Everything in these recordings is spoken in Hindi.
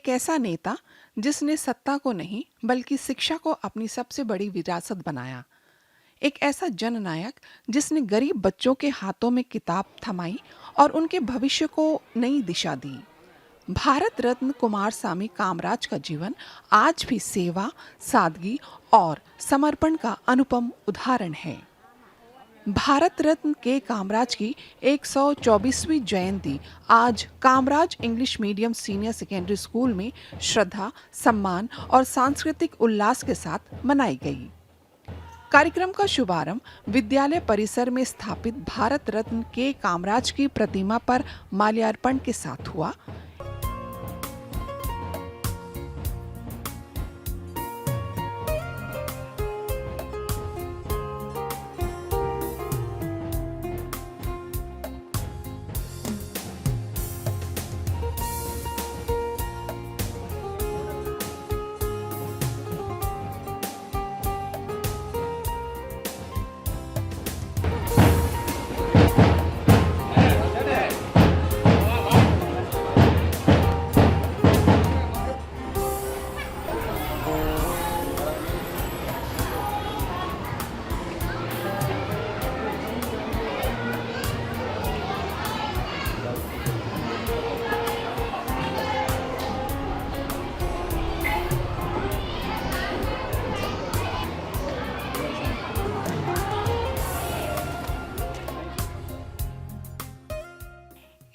एक ऐसा नेता जिसने सत्ता को नहीं बल्कि शिक्षा को अपनी सबसे बड़ी विरासत बनाया। एक ऐसा जननायक जिसने गरीब बच्चों के हाथों में किताब थमाई और उनके भविष्य को नई दिशा दी। भारत रत्न कुमारस्वामी कामराज का जीवन आज भी सेवा, सादगी और समर्पण का अनुपम उदाहरण है। भारत रत्न के कामराज की 124वीं जयंती आज Kamaraj English medium senior secondary school में श्रद्धा, सम्मान और सांस्कृतिक उल्लास के साथ मनाई गई। कार्यक्रम का शुभारंभ विद्यालय परिसर में स्थापित भारत रत्न के कामराज की प्रतिमा पर माल्यार्पण के साथ हुआ।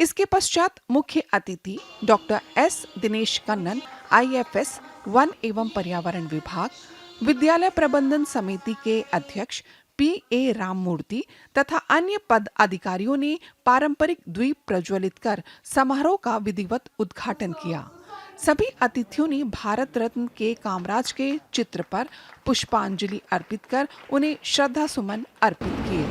इसके पश्चात मुख्य अतिथि doctor S Dinesh Kannan, IFS one एवं पर्यावरण विभाग, विद्यालय प्रबंधन समिति के अध्यक्ष पी.ए. राममूर्ति तथा अन्य पद अधिकारियों ने पारंपरिक द्वीप प्रज्वलित कर समारोह का विधिवत उद्घाटन किया। सभी अतिथियों ने भारत रत्न के कामराज के चित्र पर पुष्पांजलि अर्पित कर उन्हें श्रद्धा सुमन अर्पित किए।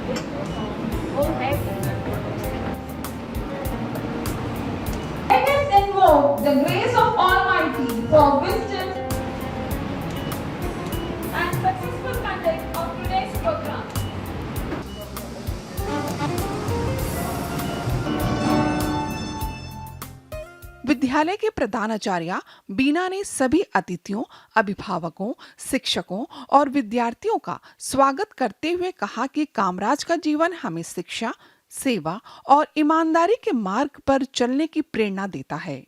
Let us invoke the grace of Almighty for wisdom and successful conduct of today's program. विद्यालय के प्रधानाचार्य बीना ने सभी अतिथियों, अभिभावकों, शिक्षकों और विद्यार्थियों का स्वागत करते हुए कहा कि कामराज का जीवन हमें शिक्षा, सेवा और ईमानदारी के मार्ग पर चलने की प्रेरणा देता है।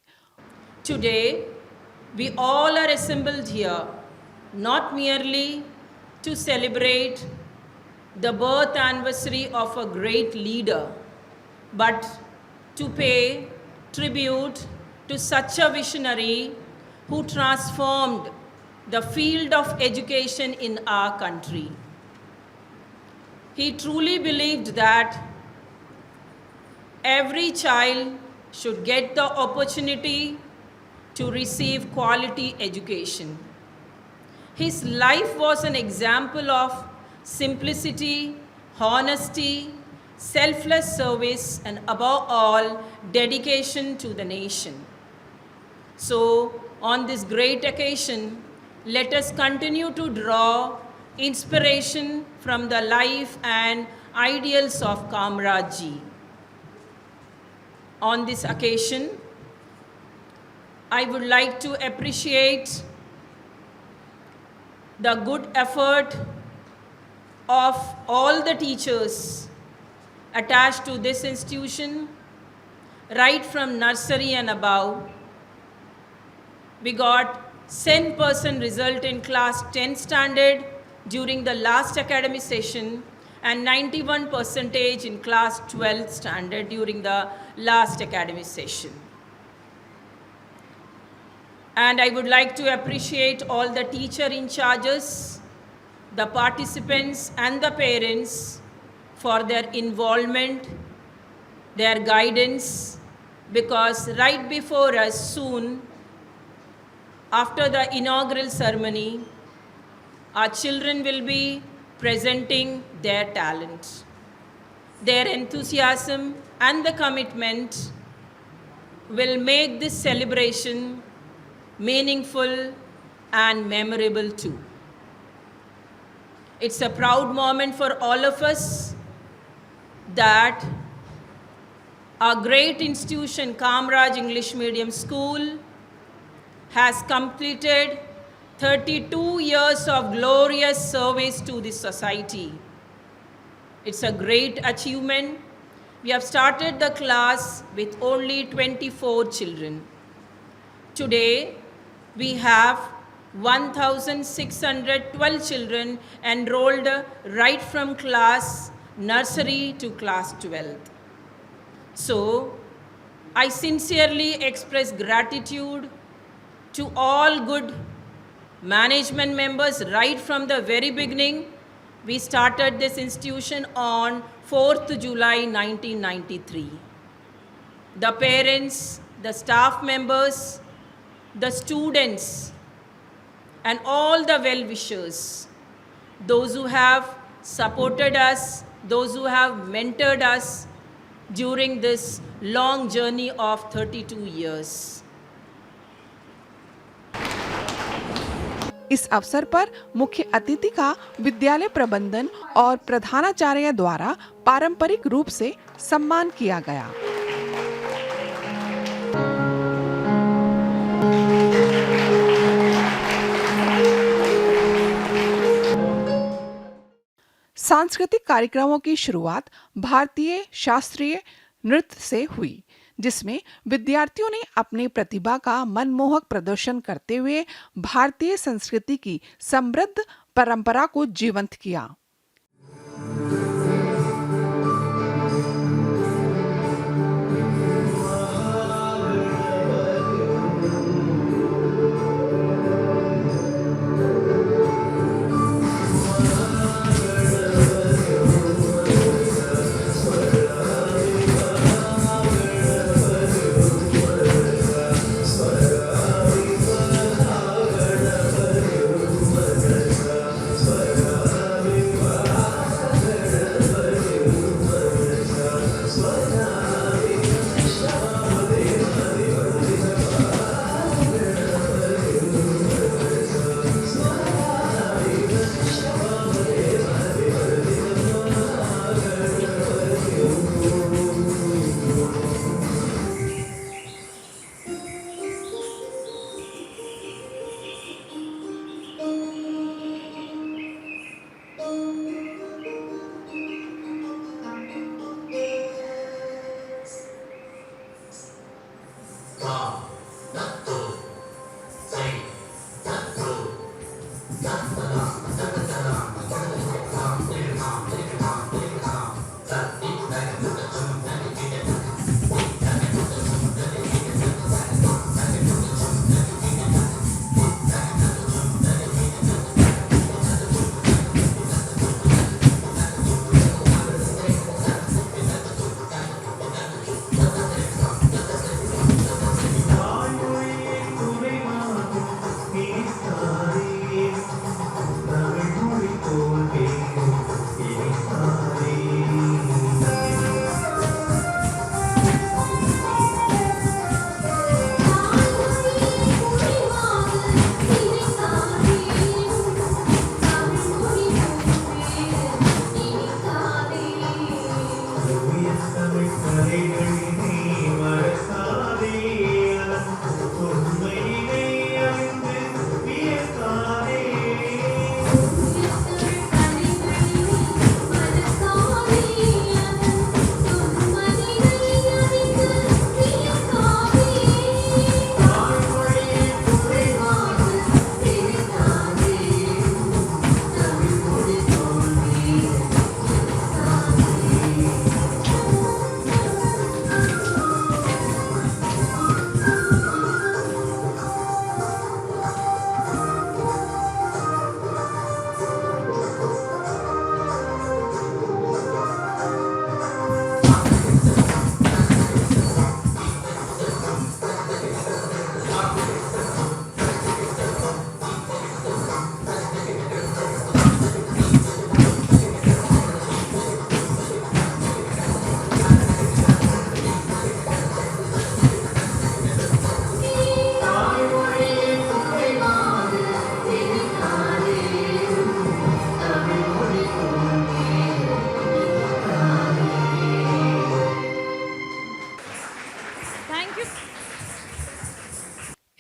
Today, we all are assembled here not merely to celebrate the birth anniversary of a great leader, but to pay tribute to such a visionary who transformed the field of education in our country. He truly believed that every child should get the opportunity to receive quality education. His life was an example of simplicity, honesty, selfless service, and above all, dedication to the nation. So, on this great occasion, let us continue to draw inspiration from the life and ideals of Kamraj. On this occasion, I would like to appreciate the good effort of all the teachers attached to this institution, right from nursery and above. We got 100% result in class 10 standard during the last academic session and 91% in class 12 standard during the last academic session. And I would like to appreciate all the teacher in charges, the participants and the parents for their involvement, their guidance, because right before us soon, after the inaugural ceremony, our children will be presenting their talent. Their enthusiasm and the commitment will make this celebration meaningful and memorable too. It's a proud moment for all of us that our great institution, Kamraj English Medium School, has completed 32 years of glorious service to the society. It's a great achievement. We have started the class with only 24 children. Today, we have 1,612 children enrolled right from class nursery to class 12th. So, I sincerely express gratitude to all good management members right from the very beginning. We started this institution on 4th July 1993. The parents, the staff members, the students, and all the well-wishers, those who have supported us, those who have mentored us during this long journey of 32 years. इस अवसर पर मुख्य अतिथि का विद्यालय प्रबंधन और प्रधानाचार्य द्वारा पारंपरिक रूप से सम्मान किया गया। सांस्कृतिक कार्यक्रमों की शुरुआत भारतीय शास्त्रीय नृत्य से हुई, जिसमें विद्यार्थियों ने अपनी प्रतिभा का मनमोहक प्रदर्शन करते हुए भारतीय संस्कृति की समृद्ध परंपरा को जीवंत किया।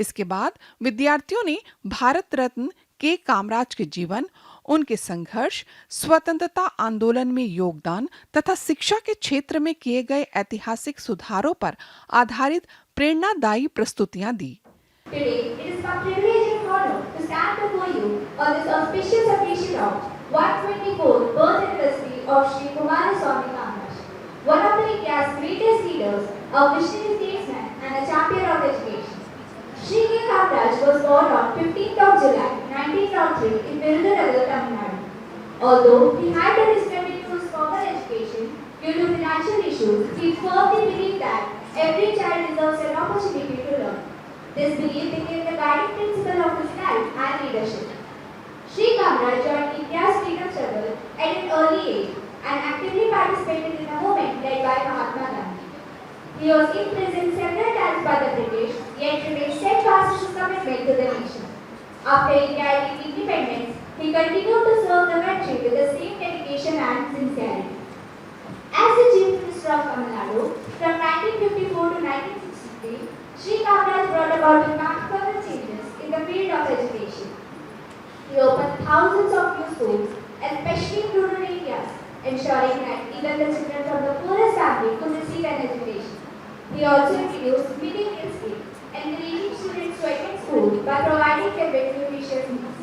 इसके बाद विद्यार्थियों ने भारत रत्न के कामराज के जीवन, उनके संघर्ष, स्वतंत्रता आंदोलन में योगदान तथा शिक्षा के क्षेत्र में किए गए ऐतिहासिक सुधारों पर आधारित प्रेरणादायी प्रस्तुतियां दी। Today, it is my privilege and honor to stand before you on this auspicious occasion of 124th birth anniversary of Sri Kumaraswamy Kamaraj, one of the India's greatest leaders, a visionary statesman and a champion of education. Sri K. Kamaraj was born on 15th of July 1903 in Virudhunagar, Tamil Nadu. Although he had to discontinue his formal education due to financial issues, he firmly believed that every child deserves an opportunity to learn. This belief became the guiding principle of his life and leadership. Sri Kamaraj joined India's freedom struggle at an early age and actively participated in a movement led by Mahatma Gandhi. He was imprisoned several times by the British, yet remained steadfast in his commitment to the nation. After India achieved independence, he continued to serve the country with the same dedication and sincerity. As the Chief Minister of Tamil Nadu, from 1954 to 1963, Sri Kamaraj brought about remarkable changes in the field of education. He opened thousands of new schools, especially in rural areas, ensuring that even the children from the poorest family could receive an education. He also introduced midday meal scheme, encouraging students to attend school by providing them with nutritious meals.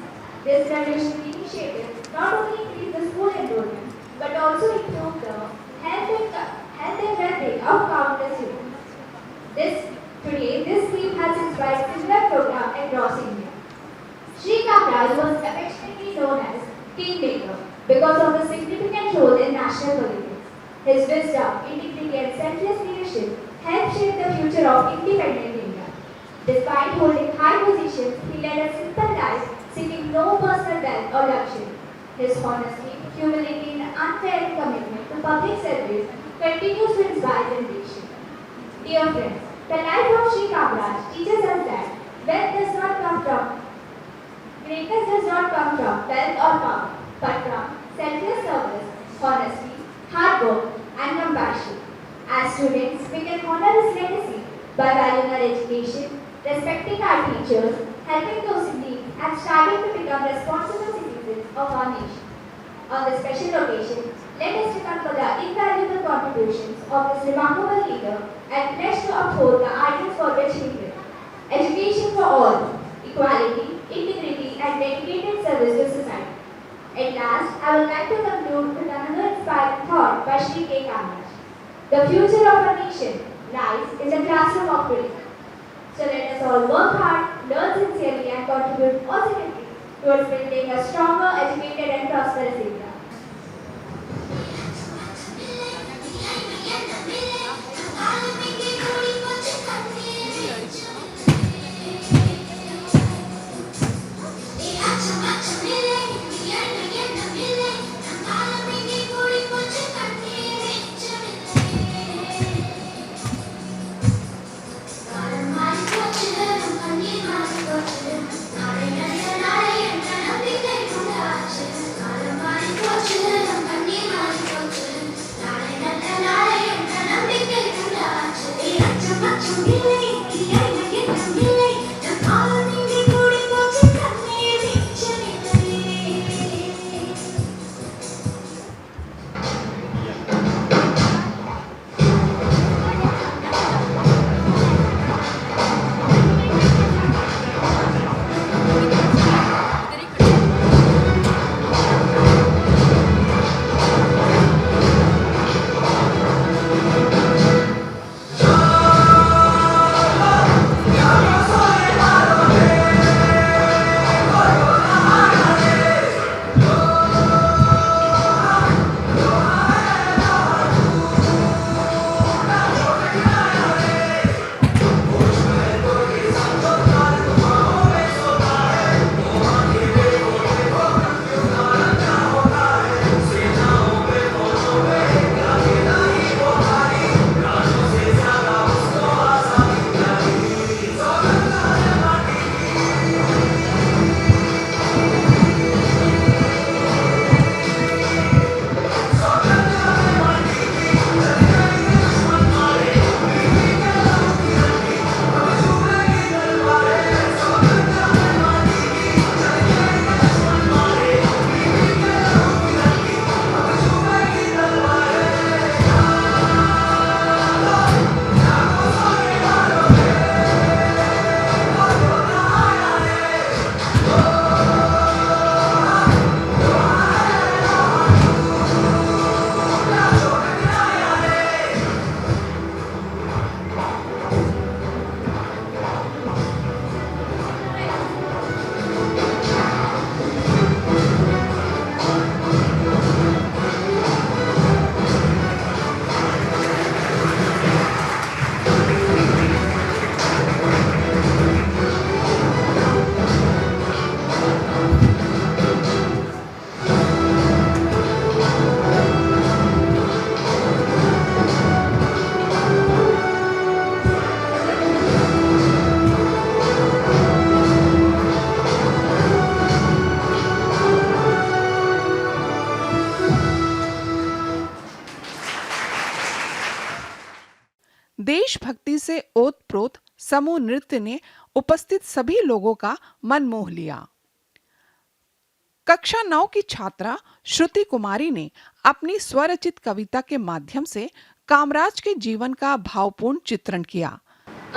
This revolutionary initiative not only increased the school enrollment, but also improved the health and well-being of countless students. Today, this scheme has inspired similar programs across India. Sri Kamaraj was affectionately known as Kingmaker because of his significant role in national politics. His wisdom, integrity and selfless leadership helped shape the future of independent India. Despite holding high positions, he led a simple life, seeking no personal wealth or luxury. His honesty, humility and unwavering commitment to public service continues to inspire generation. Dear friends, the life of Sri Kamaraj teaches us that greatness does not come from wealth or power, but from selfless service, honesty, hard work, and compassion. As students, we can honor his legacy by valuing our education, respecting our teachers, helping those in need, and striving to become responsible citizens of our nation. On this special occasion, let us remember the invaluable contributions of this remarkable leader and pledge to uphold the ideals for which he lived. Education for all, equality, integrity, and dedicated service to society. At last, I would like to conclude with another inspiring thought by Sri K. Kamaraj. The future of our nation lies in the classroom of today. So let us all work hard, learn sincerely, and contribute positively towards building a stronger, educated, and prosperous India. देशभक्ति से ओतप्रोत समूह नृत्य ने उपस्थित सभी लोगों का मन मोह लिया। कक्षा 9 की छात्रा श्रुति कुमारी ने अपनी स्वरचित कविता के माध्यम से कामराज के जीवन का भावपूर्ण चित्रण किया।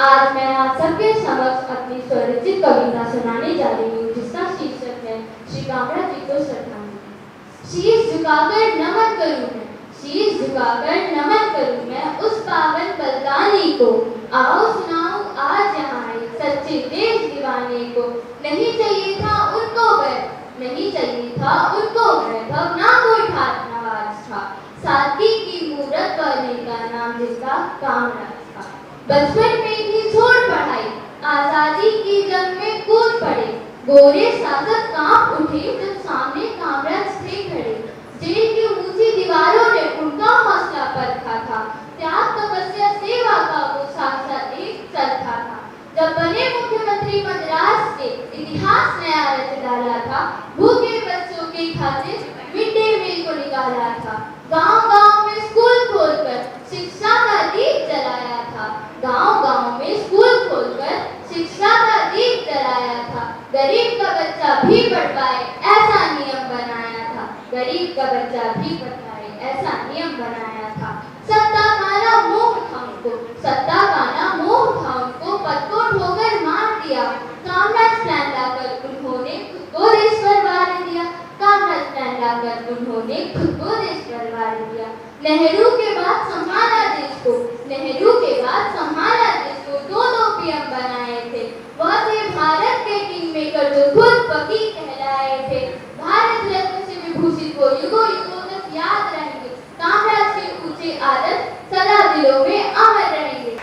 आज मैं आप सबके समक्ष अपनी स्वरचित कविता सुनाने जा रही हूँ, जिसका शीर्षक है श्री कामराज जी को श्रद्धांजलि। शीश झुकाकर नमन करूँ मैं, शीश झुकाकर नमन करूँ मैं उस पावन बलिदानी को। आओ सुनाऊं आज यहाँ एक सच्चे देश दीवाने को। नहीं चाहिए था उनको वैभव, नहीं चाहिए था उनको वैभव, ना कोई ठाट नवाज था, सादगी की मूरत वाले का नाम जिसका कामराज था। बचपन में ही छोड़ पढ़ाई, आजादी की जंग में कूद पड़े, गोरे शासक कांप उठे जब सामने कामराज थे खड़े। जेल की ऊंची दीवारों ने उनका हौसला परखा था, त्याग तपस्या सेवा का वो साक्षात एक चरखा था। जब बने मुख्यमंत्री मद्रास के इतिहास नया रच डाला था, भूखे बच्चों के खातिर मिड डे मील को निकाला था। गांव-गांव में स्कूल खोलकर शिक्षा का दीप जलाया था, गांव-गांव में स्कूल खोलकर शिक्षा का दीप जलाया था। गरीब का बच्चा भी पढ़ पाए ऐसा नियम बनाया था, गरीब का बच्चा भी पढ़ पाए ऐसा नियम बनाया था। सत्ता का ना मोह था उनको, सत्ता का ना मोह था उनको, पद को ठोकर मार दिया। कामराज प्लान लाकर उन्होंने खुद को देश बर्बाद दिया, कामराज प्लान लाकर उन्होंने खुद को देश बर्बाद दिया। नेहरू के बाद संभाला देश को, नेहरू के बाद संभाला देश को, दो पीएम बनाए थे। वह थे भारत के किंग मेकर जो खुद फकीर कहलाए थे। भारत रत्न से विभूषित वो युगों युगों तक याद रहेंगे, कामराज के ऊंचे आदर्श सदा दिलों में अमर रहेंगे।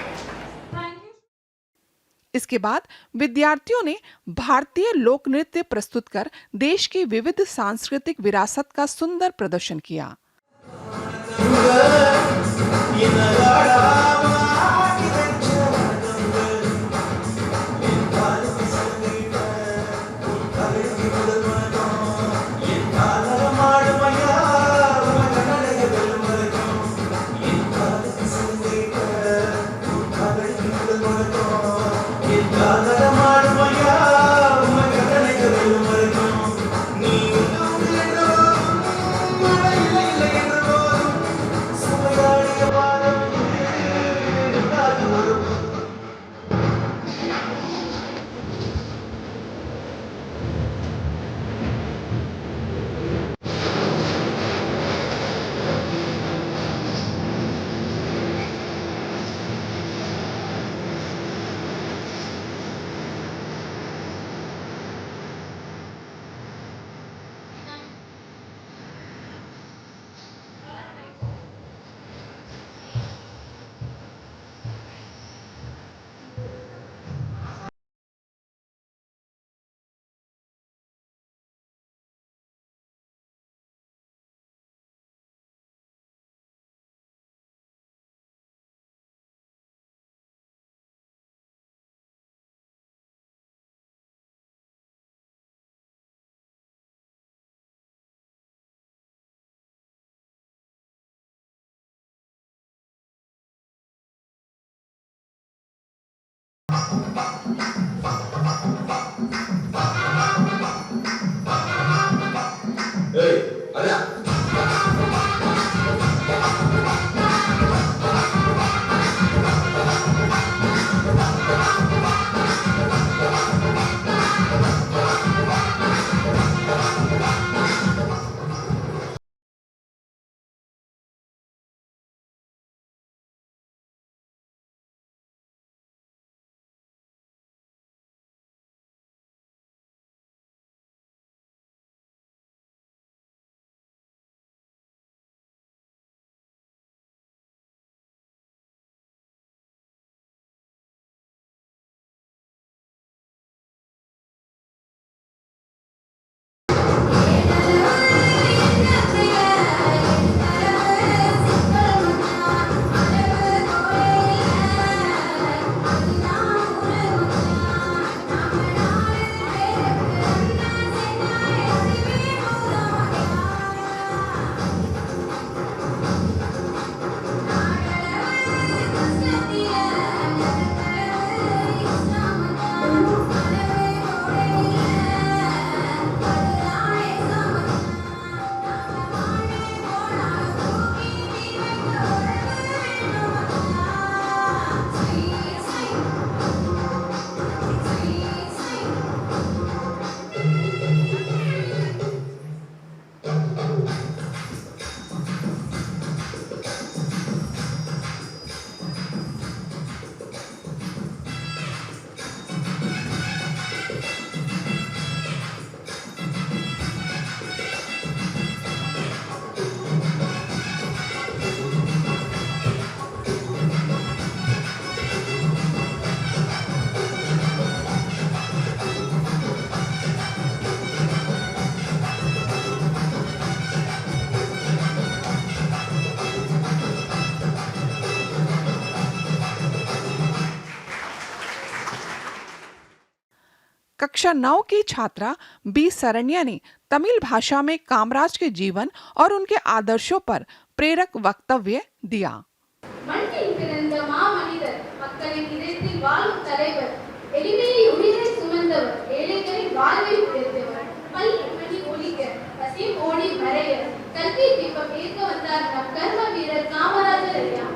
इसके बाद विद्यार्थियों ने भारतीय लोक नृत्य प्रस्तुत कर देश की विविध सांस्कृतिक विरासत का सुंदर प्रदर्शन किया। कक्षा 9 की छात्रा बी सरण्या ने तमिल भाषा में कामराज के जीवन और उनके आदर्शों पर प्रेरक वक्तव्य दिया। மண்ணில் பிறந்த மாமனிதர், மக்களின் இதயத்தில் வாழும் தலைவர், எளிமையை உயிரை சுமந்தவர், ஏழைகளின் வாழ்வை உயர்த்தவர், பள்ளி மணி ஒலிக்க, பசி ஓடி மறைய, கல்வி தீபம் ஏற்க வந்தார் நம் கர்ம வீரர் காமராஜர் ஐயா.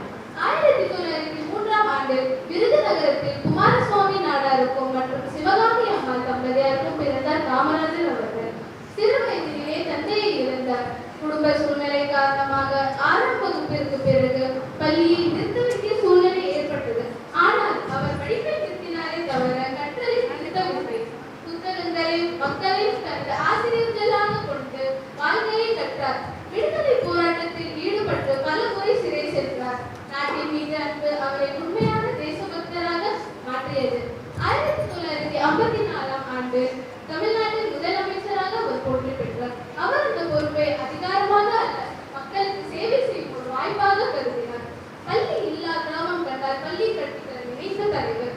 1903ஆம் ஆண்டு விருதுநகரத்தில் குமாரசுவாமி நாடாருக்கும் மற்றும் சிவகாமி அம்மாள் தம்பதியாருக்கும் பிறந்தார் காமராஜர் அவர்கள். சிறு வயதிலேயே தந்தையை இழந்தார். குடும்ப சூழ்நிலை காரணமாக 6ஆம் வகுப்பிற்கு பிறகு பள்ளியை நிறுத்த வேண்டிய சூழ்நிலை ஏற்பட்டது. ஆனால் அவர் படிப்பை நிறுத்தினாரே தவிர கற்றலை நிறுத்தவில்லை. புத்தகங்களையும் மக்களையும் தனது ஆசிரியர்களாக கொண்டு வாழ்க்கையை கற்றார். விடுதலை போராட்டத்தில் ஈடுபட்டு பல முறை சிறை சென்றார். நாட்டின் மீது அன்பு அவரை உண்மையான தேசபக்தராக மாற்றியது. 1954ஆம் ஆண்டு தமிழ்நாட்டின் முதலமைச்சராக அவர் போற்றி பெற்றார். அவர் அந்த பொறுப்பை அதிகாரமாக அல்ல, மக்களுக்கு சேவை செய்யும் ஒரு வாய்ப்பாக கருதினார். பள்ளி இல்லா கிராமம் கண்டால் பள்ளி கட்டித்தர நினைத்த தலைவர்.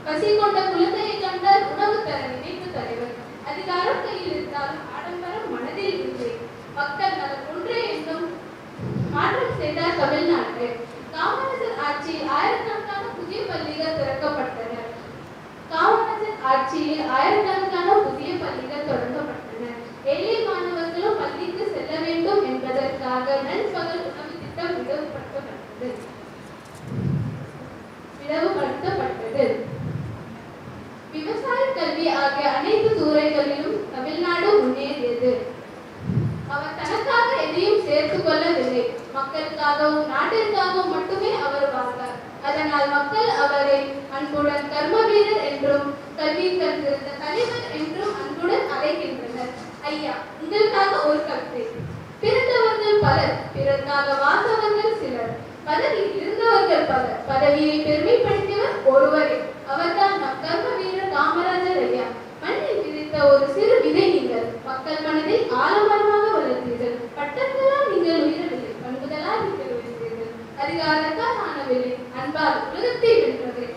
பசி கொண்ட குழந்தையை கண்டால் உணவு தர நினைத்த தலைவர். அதிகாரம் கையில் இருந்தாலும் ஆடம்பரம் மனதில் இல்லை. மக்கள் நலம் ஒன்றே என்னும் மாற்றம் செய்தார் தமிழ்நாடு. காமராஜர் ஆட்சியில் ஆயிரக்கணக்கான புதிய பள்ளிகள் திறக்கப்பட்டன. தொடங்கப்பட்டன. ஏழை மாணவர்களும் பள்ளிக்கு செல்ல வேண்டும் என்பதற்காக நண்பகல் உணவு திட்டம் விரிவுபடுத்தப்பட்டது. விவசாய கல்வி ஆகிய அனைத்து துறைகளிலும் தமிழ்நாடு முன்னேறியது. அவர் தனக்காக எதையும் சேர்த்துக் கொள்ளவில்லை. மக்களுக்காகவும் நாட்டிற்காகவும் மட்டுமே அவர் வாழ்ந்தார். அதனால் மக்கள் அவரை அன்புடன் கர்ம வீரர் என்றும் கல்வி கற்றிருந்த தலைவர் என்றும் அன்புடன் அழைக்கின்றனர். ஐயா, உங்களுக்காக ஒரு கவிதை. பிறந்தவர்கள் பலர், பிறர்க்காக வாழ்ந்தவர்கள் சிலர், பதவியில் இருந்தவர்கள் பலர், பதவியை பெருமைப்படுத்தியவர் ஒருவரே. அவர்தான் நம் கர்ம வீரர் காமராஜர் ஐயா. மண்ணில் விதைத்த ஒரு சிறு விதை நீங்கள் மக்கள் மனதை ஆலமரமாக வளர்த்தீர்கள். பட்டங்களால் நீங்கள் உயரவில்லை, பண்புகளால் நீங்கள் உயர்ந்தீர்கள். அதிகாரத்தால் ஆனவில்லை, அன்பால் உலகத்தை வென்றவரே.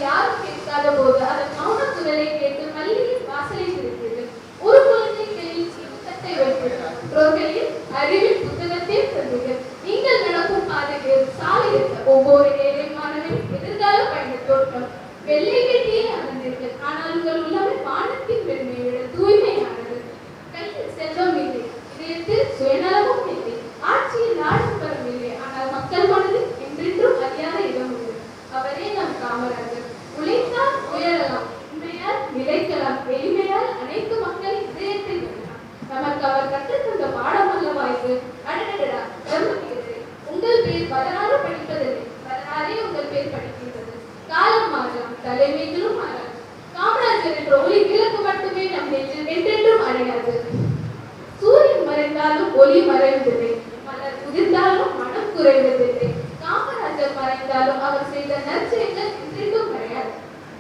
யாரும் கேட்காத போது அதன் மௌன குரலை கேட்டு பள்ளியின் வாசலை திறந்தீர்கள். ஒரு குழந்தை கையில் புத்தகத்தை வைத்தீர்கள், அறிவின் புத்தகத்தை தந்தீர்கள். நீங்கள் நடக்கும் பாதையில் சாலையில் ஒவ்வொரு ஏழை மாணவனின் எதிர்கால பயண தோற்றம். வெள்ளை கட்டியே அமர்ந்தீர்கள், ஆனால் உங்கள் உள்ளமே வானத்தின் பெருமையை விட தூய்மையானது. கையில் செல்வம் இல்லை, இதயத்தில் சுயநலமும் இல்லை, ஆட்சியில் ஆடம்பரம் இல்லை, ஆனால் மக்கள் மனதில் என்றென்றும் அறியாத இடம் உண்டு. அவரே நம் காமராஜர். உழைத்தால் உயரலாம், உண்மையால் நிலைக்கலாம், எளிமையால் அனைத்து மக்களின் இதயத்தில் விடலாம். நமக்கு அவர் கற்றுத்தந்த பாடம் அல்லவா இது? அடடடா, தர்மபுரி, உங்கள் பேர் 16 படிப்பதில்லை, 16 உங்கள் பேர் படிக்கின்றது. காலம் மாறலாம், தலைமைகளும் மாறலாம். காமராஜர் என்ற ஒளி விளக்கு மட்டுமே நம் நெஞ்சில் என்றென்றும் அடையாது. சூரியன் மறைந்தாலும் ஒளி மறைவதில்லை, மலர் உதிர்ந்தாலும் மனம் குறைவதில்லை. காமராஜர் மறைந்தாலும் அவர் செய்த நற்செயல்கள் என்றென்றும் கிடையாது.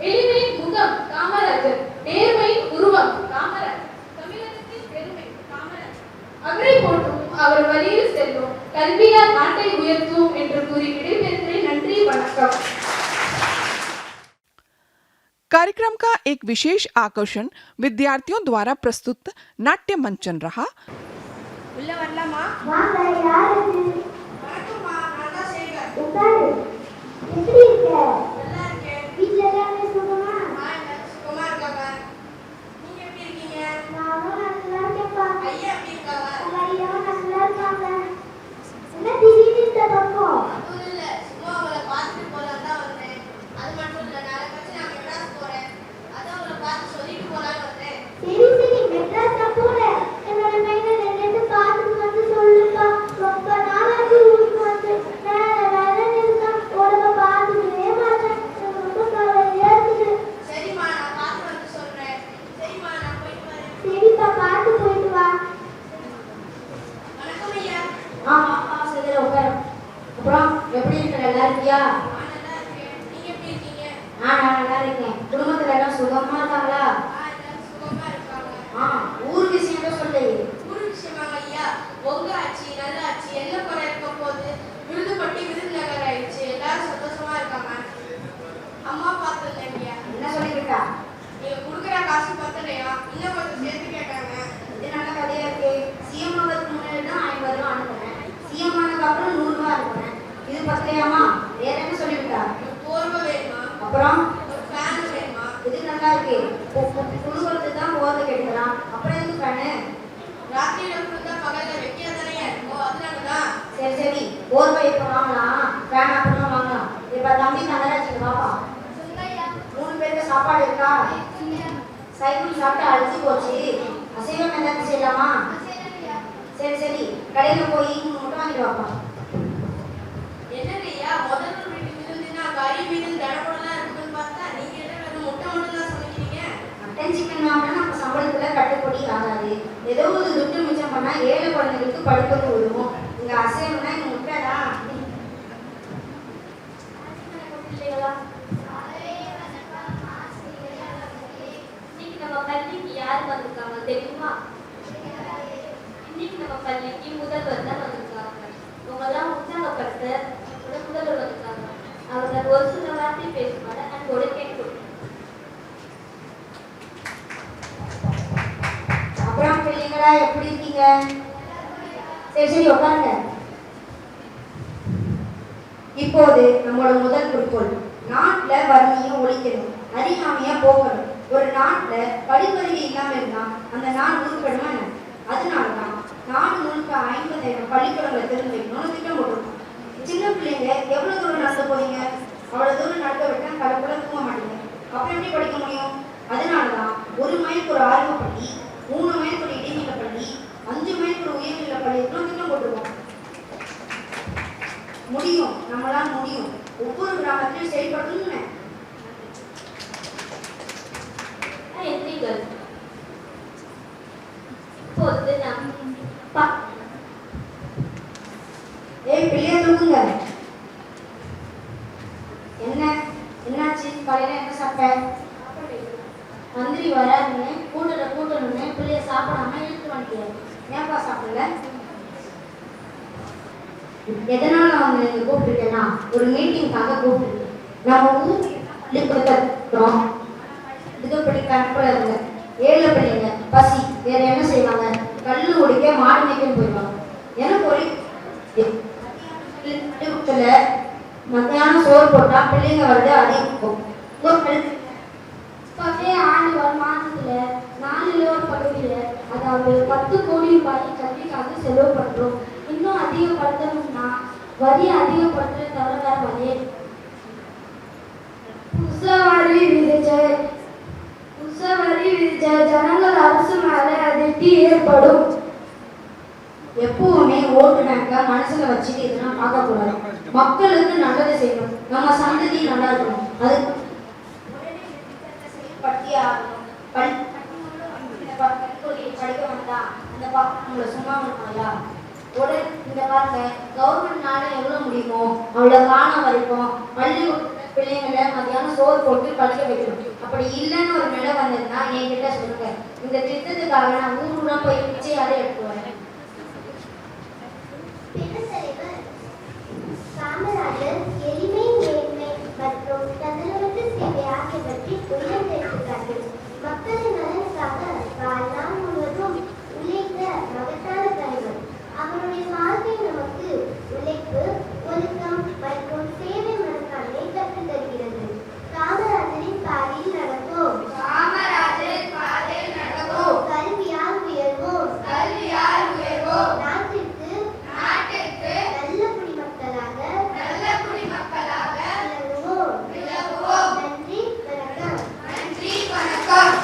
எளிமையின் முகம் காமராஜர், நேர்மையின் உருவம் காமராஜர், தமிழகத்தின் பெருமை காமராஜர். அவரை போற்றும், அவர் வழியில் செல்வோம், கல்வியால் நாட்டை உயர்த்துவோம் என்று கூறி விடைபெறுகிறேன். நன்றி, वणक्कम। कार्यक्रम का एक विशेष आकर्षण विद्यार्थियों द्वारा प्रस्तुत नाट्य मंचन रहा। என்ன சொல்லிருக்கா? பத்தலையாமா? வேற என்ன சொல்லிவிட்டா? போர்வை வேணுமா? அப்புறம் ஒரு ஃபேன் வேணுமா? இது நல்லா இருக்கு. குழுக்கிறது தான் போர்வை கேட்கலாம். அப்புறம் எதுக்கு ஃபேனு? ராத்திரியில கொடுத்தா பகல்ல வெட்டியா தானே இருக்கும், அதனாலதான். சரி சரி, போர்வை இப்போ வாங்கலாம், ஃபேன் அப்புறம் வாங்கலாம். இப்ப தம்பி தங்கராஜுக்கு பாப்பா. 3 பேருக்கு சாப்பாடு இருக்கா? சைக்கிள் சாப்பிட்டு அழைச்சி போச்சு. அசைவம் ஏதாவது செய்யலாமா? சரி சரி, கடையில போய் 3 முட்டை வாங்கிட்டு வாப்பா. என்னங்கய்யா, முதல் வீட்டுக்கு இருந்துன்னா கறி மீன் தடப்படலாம் இருக்குன்னு பார்த்தா நீங்க என்ன வெறும் முட்டை மட்டும் தான் சமைக்கிறீங்க? மட்டன் சிக்கன் வாங்கினா நம்ம சம்பளத்துல கட்டுப்படி ஆகாது. ஏதோ ஒரு துட்டு மிச்சம் பண்ணா ஏழை குழந்தைகளுக்கு படிப்புக்கு விடுவோம். இங்க அசைவம்னா இங்க முட்டை தான். இன்னைக்கு நம்ம பள்ளிக்கு யார் வந்திருக்காங்க தெரியுமா? இன்னைக்கு நம்ம பள்ளிக்கு முதல்வர் தான் வந்திருக்காங்க. உங்கெல்லாம் உற்சாகப்படுத்த முதல்வர் வந்திருக்காங்க. அவர்கள் ஒரு சில வார்த்தை பேசுவாங்க. அன்போடு கேட்கும். அப்புறம் பிள்ளைங்களா எப்படி இருக்கீங்க? சரி சரி, உட்காருங்க. இப்போது நம்மளோட முதல் குறிக்கோள், நாட்டுல வறுமையை ஒழிக்கணும், அறியாமைய போக்கணும். ஒரு நாட்டுல படிப்பறிவு இல்லாம இருந்தா அந்த நாடு உருப்படுமா என்ன? அதனாலதான் நாடு முழுக்க 50,000 பள்ளிக்கூடங்களை திறந்து வைக்கணும்னு திட்டம் போட்டிருக்கோம். சின்ன பிள்ளைங்க எவ்வளவு தூரம் நடந்து போறீங்க? அவ்வளவு தூரம் நடக்க விட்டா கலப்புல தூங்க மாட்டீங்க. அப்புறம் எப்படி படிக்க முடியும்? அதனாலதான் 1 மைலுக்கு ஒரு ஆரம்ப பள்ளி, 3 மைலுக்கு ஒரு இடைநிலை பள்ளி, 5 மைலுக்கு ஒரு உயர்நிலை பள்ளி திட்டம் போட்டிருக்கோம். முடியும், நம்மளால முடியும். ஒவ்வொரு கிராமத்திலும் செயல்படணும்னு. எதிரிகள் இப்போது நம் பிள்ளைய தூக்குங்க. என்னாச்சு? காலையில என்ன சாப்பிட்ட? மந்திரி வராதுன்னு கூட்டணும்னு பிள்ளைய சாப்பிடாம இழுத்து வந்துட்டியாரு. ஏன்பா சாப்பிடல? எதனால அவங்க நீங்க கூப்பிட்டுருக்கேன்னா, ஒரு மீட்டிங்காக கூப்பிட்டுருக்கேன். நம்ம ஊர் கொடுத்துறோம். இதுபடி கணக்குல இருங்க. ஏழை பிள்ளைங்க பசி வேற என்ன செய்வாங்க? கல்லு குடிக்க மாடு மேய்க்க போயிடுவாங்க. எனக்கு ஒரு மத்தியானம் சோறு போட்டா பிள்ளைங்க வருது அதிகம். ஆண்டு வருமானத்துல 4 ஒரு பகுதியில அதாவது 10 கோடி ரூபாய் கல்விக்காக செலவு பண்றோம். இன்னும் அதிகப்படுத்தணும்னா வரி அதிகப்படுத்த தவிர வேற வழியே. உசவரி விதிச்ச ஜனங்கள் அரசு மேல அதிருப்தி ஏற்படும். எப்பவுமே ஓட்டு பேங்க மனசுல வச்சுட்டு இதெல்லாம் பார்க்க கூடாது. மக்களுக்கு நல்லது செய்யணும், நம்ம சந்ததி நல்லா இருக்கணும். அது படிக்க வந்தா அந்த பாப்பா நம்மள சும்மா இருப்பாங்களா? உடனே இந்த பாருங்க, கவர்மெண்ட்னால எவ்வளவு முடியுமோ அவ்வளவு காலம் வரைக்கும் பள்ளி பிள்ளைங்களை மத்தியானம் சோறு போட்டு படிக்க வைக்கணும். அப்படி இல்லைன்னு ஒரு நிலை வந்ததுன்னா என்கிட்ட சொல்லுங்க. இந்த திட்டத்துக்காக நான் ஊரா போய் பிச்சையாலே எடுத்து வரேன். காமராஜர் எளிமை, நேர்மை மற்றும் தன்னலமற்ற சேவை ஆகியவற்றை உயர்ந்திருக்கிறார்கள். மக்களின் நலனுக்காக வாழ்நாள் முழுவதும் உழைத்த மகத்தான தலைவர். அவருடைய வாழ்க்கை நமக்கு உழைப்பு, ஒழுக்கம் மற்றும் சேவை மனப்பான்மை கற்றுத் தருகிறது. காமராஜரின் பாதையில் நடப்போம். கல்வியால் உயர்வோம். நாட்டிற்கு நல்ல குடிமக்களாக விளங்குவோம். நன்றி, வணக்கம்.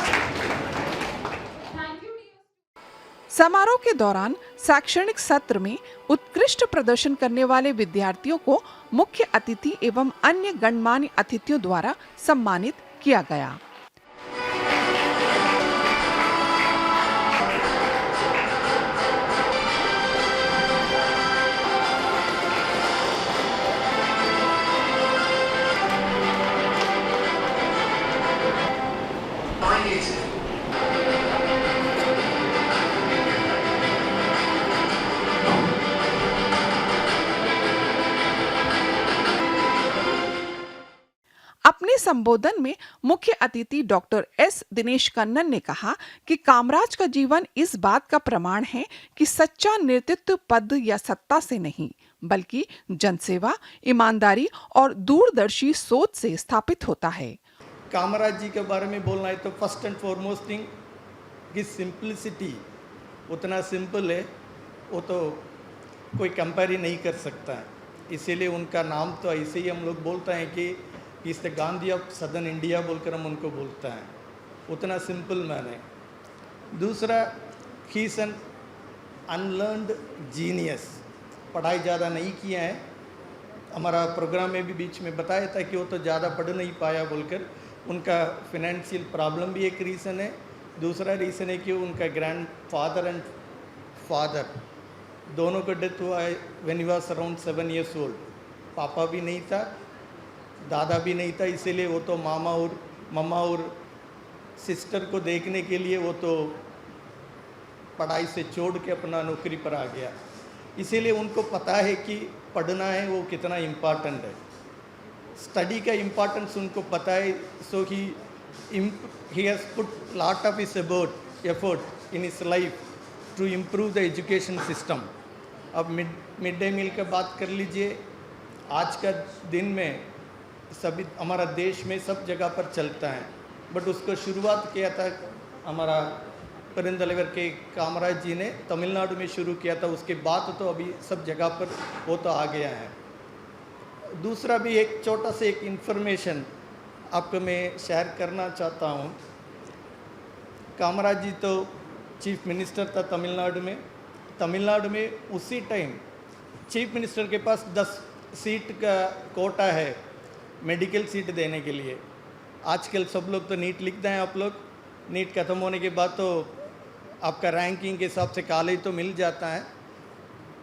समारोह के दौरान शैक्षणिक सत्र में उत्कृष्ट प्रदर्शन करने वाले विद्यार्थियों को मुख्य अतिथि एवं अन्य गणमान्य अतिथियों द्वारा सम्मानित किया गया। अपने संबोधन में मुख्य अतिथि डॉक्टर एस दिनेश कन्नन ने कहा कि कामराज का जीवन इस बात का प्रमाण है कि सच्चा नेतृत्व पद या सत्ता से नहीं, बल्कि जनसेवा, ईमानदारी और दूरदर्शी सोच से स्थापित होता है। कामराज जी के बारे में बोलना है तो फर्स्ट एंड फॉरमोस्ट थिंग कि सिंपलिसिटी, उतना सिंपल है वो तो कोई कंपेयर ही नहीं कर सकता है। इसीलिए उनका नाम तो ऐसे ही हम लोग बोलते हैं कि इस the Gandhi of southern India बोलकर हम उनको बोलते हैं, उतना सिंपल मैन है। दूसरा, ही इज़ एन अनलर्नड जीनियस, पढ़ाई ज़्यादा नहीं किया है। हमारा प्रोग्राम में भी बीच में बताया था कि वो तो ज़्यादा पढ़ नहीं पाया बोलकर, उनका फिनेंशियल प्रॉब्लम भी एक रीज़न है। दूसरा रीज़न है कि उनका ग्रैंड फादर एंड फादर दोनों का डेथ हुआ है when he was around 7 years old। पापा भी नहीं था, दादा भी नहीं था, इसीलिए वो तो मम्मा और सिस्टर को देखने के लिए वो तो पढ़ाई से छोड़ के अपना नौकरी पर आ गया। इसीलिए उनको पता है कि पढ़ना है वो कितना इम्पॉर्टेंट है, स्टडी का इम्पॉर्टेंस उनको पता है। सो he has put lot of his effort in his life to improve the education system। अब मिड डे मील का बात कर लीजिए, आज का दिन में सभी हमारा देश में सब जगह पर चलता है, बट उसको शुरुआत किया था हमारा परिंदलेवर के कामराज जी ने, तमिलनाडु में शुरू किया था। उसके बाद तो अभी सब जगह पर वो तो आ गया है। दूसरा भी एक छोटा सा एक इन्फॉर्मेशन आपको मैं शेयर करना चाहता हूँ। कामराज जी तो चीफ मिनिस्टर था तमिलनाडु में उसी टाइम चीफ मिनिस्टर के पास 10 सीट का कोटा है मेडिकल सीट देने के लिए। आजकल सब लोग तो नीट लिखते हैं, आप लोग नीट ख़त्म होने के बाद तो आपका रैंकिंग के हिसाब से कॉलेज तो मिल जाता है।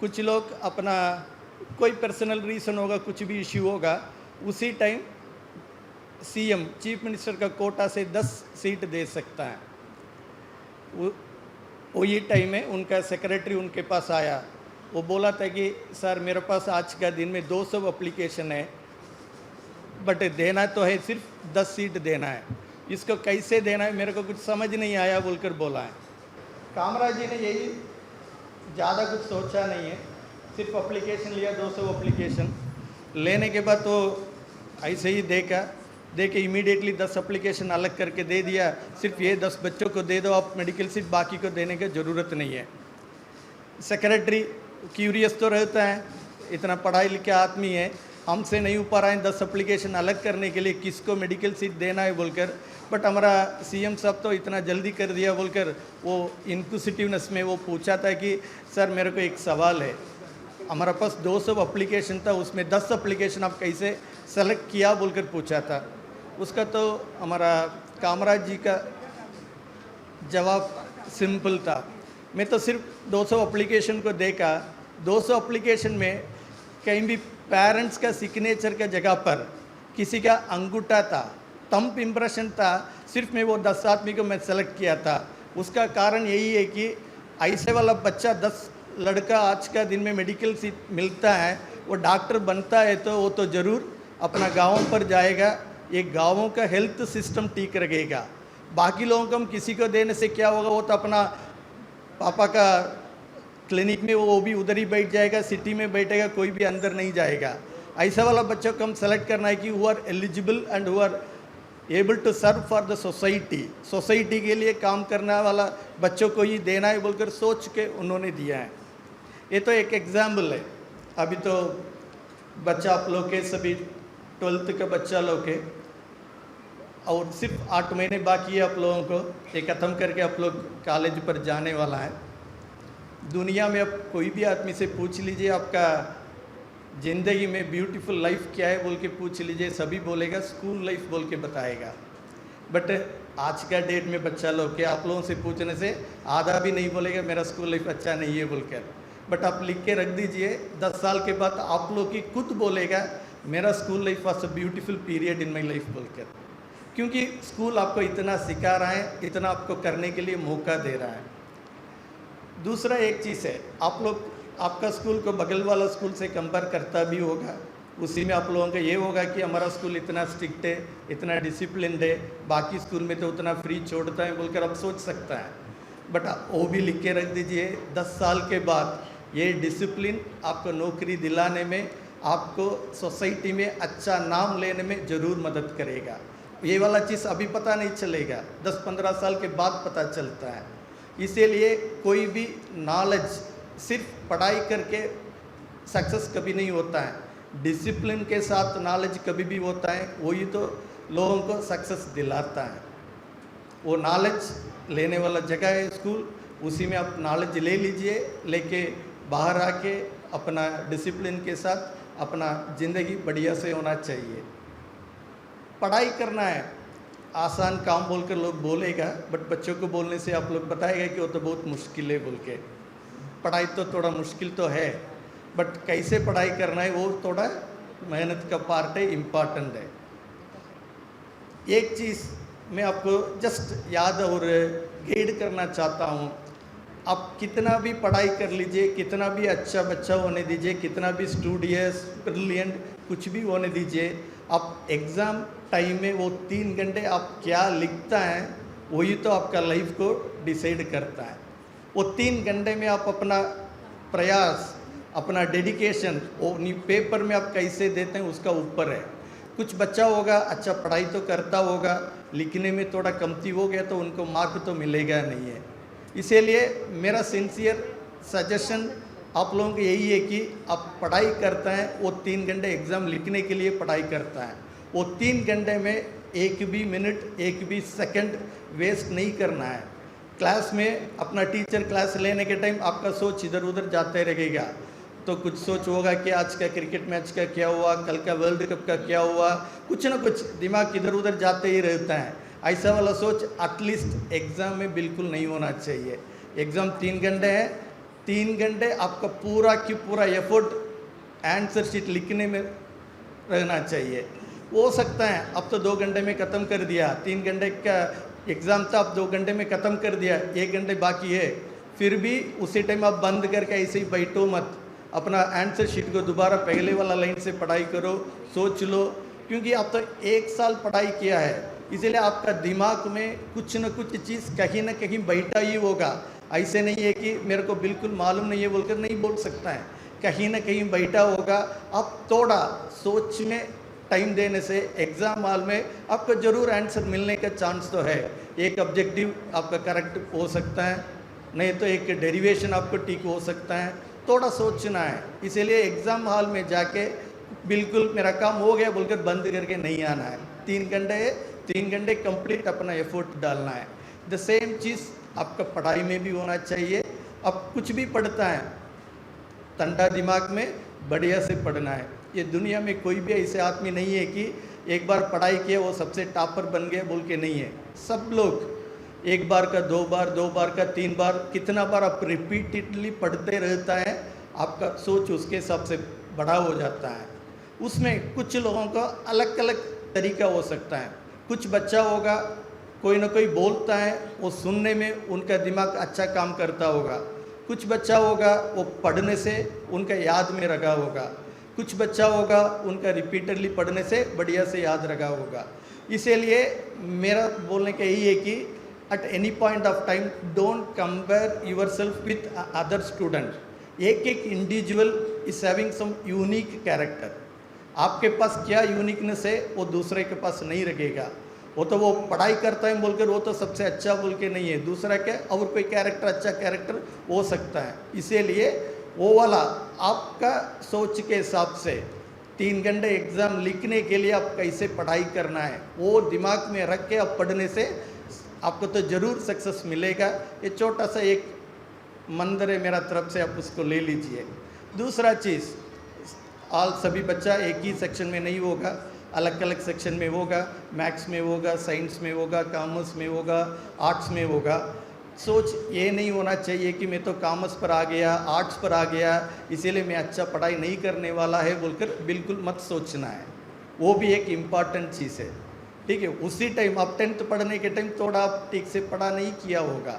कुछ लोग अपना कोई पर्सनल रीज़न होगा, कुछ भी इश्यू होगा, उसी टाइम सीएम चीफ मिनिस्टर का कोटा से 10 सीट दे सकता है। वो ये टाइम में उनका सेक्रेटरी उनके पास आया, वो बोला था कि सर मेरे पास आज का दिन में 200 एप्लीकेशन है, बट देना तो है सिर्फ 10 सीट देना है, इसको कैसे देना है मेरे को कुछ समझ नहीं आया बोलकर बोला है। कामराज जी ने यही ज़्यादा कुछ सोचा नहीं है, सिर्फ एप्लीकेशन लिया, 200 एप्लीकेशन लेने के बाद तो ऐसे ही दे के इमीडिएटली 10 एप्लीकेशन अलग करके दे दिया, सिर्फ ये 10 बच्चों को दे दो आप मेडिकल सीट, बाकी को देने की ज़रूरत नहीं है। सेक्रेटरी क्यूरियस तो रहता है, इतना पढ़ाई लिखा आदमी है, हमसे नहीं हो पा रहा है 10 एप्लीकेशन अलग करने के लिए, किसको मेडिकल सीट देना है बोलकर, बट हमारा सीएम साहब तो इतना जल्दी कर दिया बोलकर वो इंक्विजिटिवनेस में वो पूछा था कि सर मेरे को एक सवाल है, हमारा पास 200 एप्लीकेशन था, उसमें 10 एप्लीकेशन आप कैसे सेलेक्ट किया बोलकर पूछा था। उसका तो हमारा कामराज जी का जवाब सिंपल था, मैं तो सिर्फ 200 एप्लीकेशन को देखा, 200 एप्लीकेशन में कहीं भी पेरेंट्स का सिग्नेचर का जगह पर किसी का अंगूठा था, थंब इम्प्रेशन था, सिर्फ मैं वो 10 आदमी को मैं सेलेक्ट किया था। उसका कारण यही है कि ऐसे वाला बच्चा 10 लड़का आज का दिन में मेडिकल सीट मिलता है, वो डॉक्टर बनता है तो वो तो ज़रूर अपना गाँव पर जाएगा, एक गाँवों का हेल्थ सिस्टम ठीक रखेगा। बाकी लोगों को हम किसी को देने से क्या होगा, वो तो अपना पापा का क्लिनिक में वो भी उधर ही बैठ जाएगा, सिटी में बैठेगा, कोई भी अंदर नहीं जाएगा। ऐसा वाला बच्चों को हम सेलेक्ट करना है कि who are eligible and who are able to serve for the society के लिए काम करने वाला बच्चों को ही देना है बोलकर सोच के उन्होंने दिया है। ये तो एक एग्जाम्पल है। अभी तो बच्चा आप लोग के सभी 12th का बच्चा लोग के, और सिर्फ 8 महीने बाकी है आप लोगों को, ये ख़त्म करके आप लोग कॉलेज पर जाने वाला है। दुनिया में अब कोई भी आदमी से पूछ लीजिए आपका ज़िंदगी में ब्यूटीफुल लाइफ क्या है बोल के पूछ लीजिए, सभी बोलेगा स्कूल लाइफ बोल के बताएगा। बट आज का डेट में बच्चा लोग के आप लोगों से पूछने से आधा भी नहीं बोलेगा मेरा स्कूल लाइफ अच्छा नहीं है बोलकर। बट आप लिख के रख दीजिए, 10 साल के बाद आप लोग की खुद बोलेगा मेरा school life was a beautiful period in my life बोलकर, क्योंकि स्कूल आपको इतना सिखा रहा है, इतना आपको करने के लिए मौका दे रहा है। दूसरा एक चीज़ है, आप लोग आपका स्कूल को बगल वाला स्कूल से कंपेयर करता भी होगा, उसी में आप लोगों का ये होगा कि हमारा स्कूल इतना स्ट्रिक्ट है, इतना डिसिप्लिन है, बाकी स्कूल में तो उतना फ्री छोड़ता है बोलकर आप सोच सकता है। बट वो भी लिख के रख दीजिए, 10 साल के बाद ये डिसिप्लिन आपको नौकरी दिलाने में, आपको सोसाइटी में अच्छा नाम लेने में ज़रूर मदद करेगा। ये वाला चीज़ अभी पता नहीं चलेगा, 10-15 साल के बाद पता चलता है। इसीलिए कोई भी नॉलेज सिर्फ पढ़ाई करके सक्सेस कभी नहीं होता है, डिसिप्लिन के साथ नॉलेज कभी भी होता है, वही तो लोगों को सक्सेस दिलाता है। वो नॉलेज लेने वाला जगह है स्कूल, उसी में आप नॉलेज ले लीजिए, लेके बाहर आके अपना डिसिप्लिन के साथ अपना ज़िंदगी बढ़िया से होना चाहिए। पढ़ाई करना है आसान काम बोलकर लोग बोलेगा, बट बच्चों को बोलने से आप लोग बताएगा कि वो तो बहुत मुश्किल है बोल के। पढ़ाई तो थोड़ा मुश्किल तो है, बट कैसे पढ़ाई करना है वो थोड़ा मेहनत का पार्ट है, इम्पॉर्टेंट है। एक चीज़ मैं आपको जस्ट याद और गाइड करना चाहता हूँ, आप कितना भी पढ़ाई कर लीजिए, कितना भी अच्छा बच्चा होने दीजिए, कितना भी स्टूडियस ब्रिलियंट कुछ भी होने दीजिए, आप एग्ज़ाम टाइम में वो 3 घंटे आप क्या लिखता है वही तो आपका लाइफ को डिसाइड करता है। वो 3 घंटे में आप अपना प्रयास, अपना डेडिकेशन वो पेपर में आप कैसे देते हैं उसका ऊपर है। कुछ बच्चा होगा अच्छा पढ़ाई तो करता होगा, लिखने में थोड़ा कमती हो गया तो उनको मार्क तो मिलेगा नहीं है। इसीलिए मेरा सिंसियर सजेशन आप लोगों को यही है कि आप पढ़ाई करते हैं, वो 3 घंटे एग्ज़ाम लिखने के लिए पढ़ाई करता है, वो 3 घंटे में एक भी मिनट, एक भी सेकंड वेस्ट नहीं करना है। क्लास में अपना टीचर क्लास लेने के टाइम आपका सोच इधर उधर जाते रहेगा, तो कुछ सोच होगा कि आज का क्रिकेट मैच का क्या हुआ, कल का वर्ल्ड कप का क्या हुआ, कुछ ना कुछ दिमाग इधर उधर जाते ही रहता है। ऐसा वाला सोच एटलीस्ट एग्ज़ाम में बिल्कुल नहीं होना चाहिए। एग्ज़ाम 3 घंटे है, 3 घंटे आपका पूरा की पूरा एफर्ट आंसर शीट लिखने में रहना चाहिए। हो सकता है अब तो 2 घंटे में ख़त्म कर दिया, 3 घंटे का एग्ज़ाम था आप 2 घंटे में ख़त्म कर दिया, 1 घंटे बाकी है, फिर भी उसी टाइम आप बंद करके ऐसे ही बैठो मत, अपना आंसर शीट को दोबारा पहले वाला लाइन से पढ़ाई करो, सोच लो, क्योंकि आप तो 1 साल पढ़ाई किया है, इसलिए आपका दिमाग में कुछ न कुछ चीज़ कहीं ना कहीं बैठा ही होगा। ऐसे नहीं है कि मेरे को बिल्कुल मालूम नहीं है बोलकर नहीं बोल सकता है, कहीं ना कहीं बैठा होगा। आप थोड़ा सोच में टाइम देने से एग्ज़ाम हॉल में आपको ज़रूर आंसर मिलने का चांस तो है। एक ऑब्जेक्टिव आपका करेक्ट हो सकता है, नहीं तो एक डेरिवेशन आपको ठीक हो सकता है, थोड़ा सोचना है। इसीलिए एग्ज़ाम हॉल में जाके बिल्कुल मेरा काम हो गया बोलकर बंद करके नहीं आना है। 3 घंटे है, 3 घंटे कंप्लीट अपना एफर्ट डालना है। द सेम चीज़ आपका पढ़ाई में भी होना चाहिए। अब कुछ भी पढ़ता है ठंडा दिमाग में बढ़िया से पढ़ना है। ये दुनिया में कोई भी ऐसे आदमी नहीं है कि एक बार पढ़ाई किया वो सबसे टॉपर बन गया बोल के नहीं है। सब लोग 1 बार का 2 बार, 2 बार का 3 बार, कितना बार आप रिपीटेडली पढ़ते रहता है, आपका सोच उसके हिसाब से बड़ा हो जाता है। उसमें कुछ लोगों का अलग अलग तरीका हो सकता है। कुछ बच्चा होगा कोई ना कोई बोलता है, वो सुनने में उनका दिमाग अच्छा काम करता होगा। कुछ बच्चा होगा वो पढ़ने से उनका याद में रखा होगा। कुछ बच्चा होगा उनका रिपीटेडली पढ़ने से बढ़िया से याद रखा होगा। इसीलिए मेरा बोलने का यही है कि at any point of time don't compare yourself with other student। एक individual is having some unique character। आपके पास क्या यूनिकनेस है वो दूसरे के पास नहीं रखेगा। वो तो वो पढ़ाई करता है बोलकर वो तो सबसे अच्छा बोल के नहीं है, दूसरा क्या और कोई कैरेक्टर अच्छा कैरेक्टर हो सकता है। इसीलिए वो वाला आपका सोच के हिसाब से 3 घंटे एग्ज़ाम लिखने के लिए आप कैसे पढ़ाई करना है वो दिमाग में रख के आप पढ़ने से आपको तो ज़रूर सक्सेस मिलेगा। ये छोटा सा एक मंदिर है मेरा तरफ से, आप उसको ले लीजिए। दूसरा चीज़, सभी बच्चा एक ही सेक्शन में नहीं होगा, अलग अलग सेक्शन में होगा। मैथ्स में होगा, साइंस में होगा, कॉमर्स में होगा, आर्ट्स में होगा। सोच ये नहीं होना चाहिए कि मैं तो कॉमर्स पर आ गया, आर्ट्स पर आ गया, इसीलिए मैं अच्छा पढ़ाई नहीं करने वाला है बोलकर बिल्कुल मत सोचना है। वो भी एक इम्पॉर्टेंट चीज़ है, ठीक है। उसी टाइम आप 10th पढ़ने के टाइम थोड़ा आप ठीक से पढ़ा नहीं किया होगा,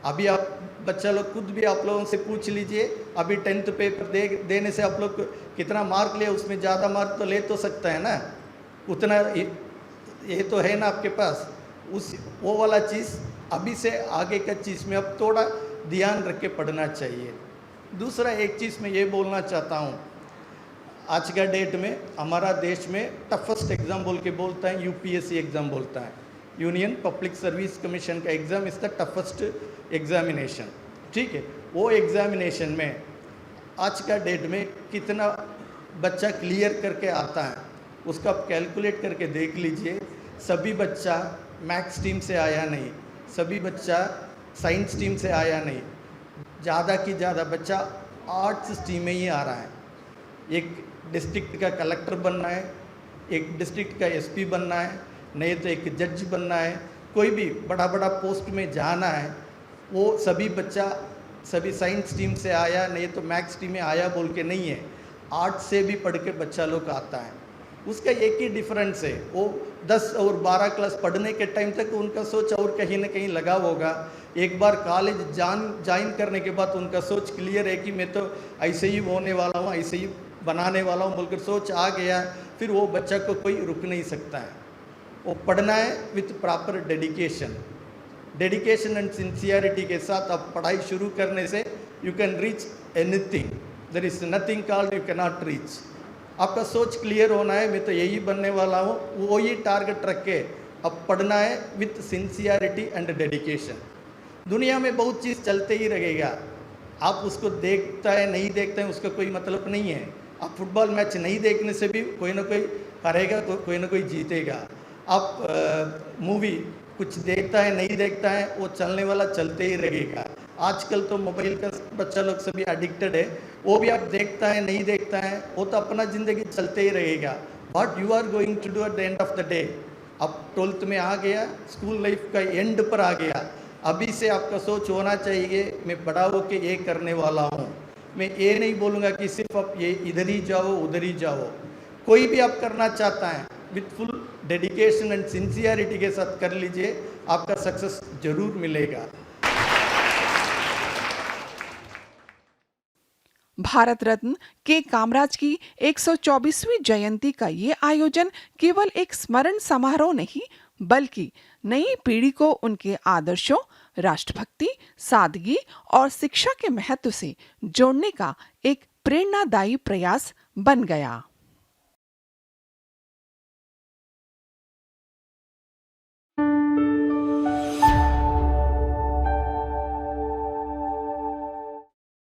अभी आप बच्चा लोग खुद भी आप लोगों से पूछ लीजिए, अभी 10th पेपर देने से आप लोग कितना मार्क लिया, उसमें ज़्यादा मार्क तो ले तो सकता है ना, उतना ये तो है ना आपके पास। उस वो वाला चीज़ अभी से आगे का चीज़ में अब थोड़ा ध्यान रख के पढ़ना चाहिए। दूसरा एक चीज़ मैं ये बोलना चाहता हूँ, आज का डेट में हमारा देश में टफेस्ट एग्ज़ाम बोल के बोलता है, यूपीएससी एग्ज़ाम बोलता है, यूनियन पब्लिक सर्विस कमीशन का exam is the toughest examination, ठीक है। वो एग्ज़ामिनेशन में आज का डेट में कितना बच्चा क्लियर करके आता है उसका आप कैलकुलेट करके देख लीजिए। सभी बच्चा मैथ्स टीम से आया नहीं, सभी बच्चा साइंस टीम से आया नहीं, ज़्यादा की ज़्यादा बच्चा आर्ट्स टीम में ही आ रहा है। एक डिस्ट्रिक्ट का कलेक्टर बनना है, एक डिस्ट्रिक्ट का एसपी बनना है, नहीं तो एक जज बनना है, कोई भी बड़ा बड़ा पोस्ट में जाना है, वो सभी बच्चा सभी साइंस टीम से आया नहीं तो मैथ्स टीम में आया बोल के नहीं है, आर्ट से भी पढ़ के बच्चा लोग आता है। उसका एक ही डिफरेंस है, वो 10 और 12 क्लास पढ़ने के टाइम तक उनका सोच और कहीं ना कहीं लगा होगा। एक बार कॉलेज ज्वाइन करने के बाद उनका सोच क्लियर है कि मैं तो ऐसे ही होने वाला हूँ, ऐसे ही बनाने वाला हूँ बोलकर सोच आ गया, फिर वो बच्चा को कोई रुक नहीं सकता है। वो पढ़ना है with proper dedication and sincerity के साथ आप पढ़ाई शुरू करने से you can reach anything, there is nothing called you can not reach. आपका सोच क्लियर होना है, मैं तो यही बनने वाला हूँ, वो ही टारगेट रख के अब पढ़ना है विथ सिंसियरिटी एंड डेडिकेशन। दुनिया में बहुत चीज़ चलते ही रहेगा, आप उसको देखता है नहीं देखता है उसका कोई मतलब नहीं है। आप फुटबॉल मैच नहीं देखने से भी कोई ना कोई हारेगा, कोई ना कोई जीतेगा। आप मूवी कुछ देखता है नहीं देखता है, वो चलने वाला चलते ही रहेगा। आजकल तो मोबाइल का बच्चा लोग सभी एडिक्टेड है, वो भी आप देखता है नहीं देखता है, वो तो अपना ज़िंदगी चलते ही रहेगा। What you are going to do at the end of the day, अब 12th में आ गया, स्कूल लाइफ का एंड पर आ गया, अभी से आपका सोच होना चाहिए मैं बड़ा होके ये करने वाला हूँ। मैं ये नहीं बोलूँगा कि सिर्फ आप ये इधर ही जाओ उधर ही जाओ, कोई भी आप करना चाहता है with full dedication and sincerity के साथ कर लीजिए, आपका सक्सेस जरूर मिलेगा। भारत रत्न के कामराज की 124वीं जयंती का ये आयोजन केवल एक स्मरण समारोह नहीं बल्कि नई पीढ़ी को उनके आदर्शों, राष्ट्रभक्ति, सादगी और शिक्षा के महत्व से जोड़ने का एक प्रेरणादायी प्रयास बन गया।